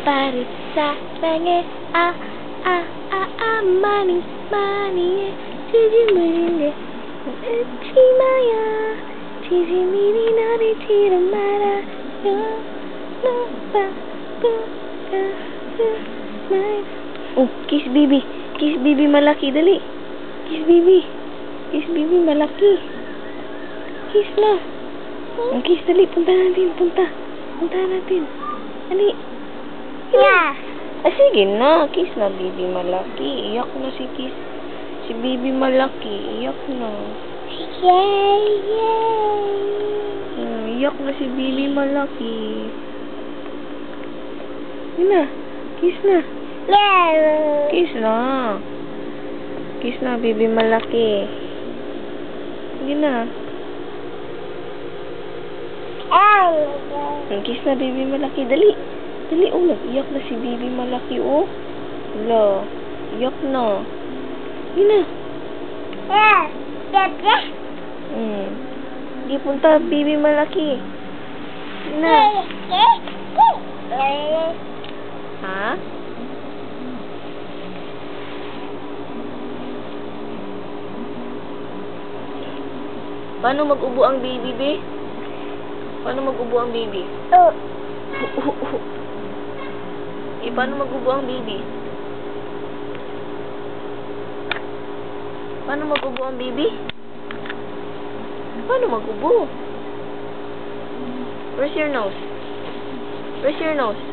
바로 사랑해 많이 해 지지물이네 잊지 마요 지지미니 너를 뒤로 말아요 oh kiss baby malaki dali kiss baby malaki kiss na kiss dali punta natin dali Yeah. sige na kiss na baby malaki iyak na si baby malaki iyak na Yay. iyak na si baby malaki yun na kiss na Yeah. kiss na baby malaki sige na kiss na baby malaki dali oh nag-iyak na si baby malaki oh wala iyak na yun na di punta baby malaki yun na ha paano mag-ubo ang baby be? Paano mag-ubo ang baby? Paano mag-ubo ang baby? Paano mag-ubo ang baby? Paano mag-ubo? Where's your nose?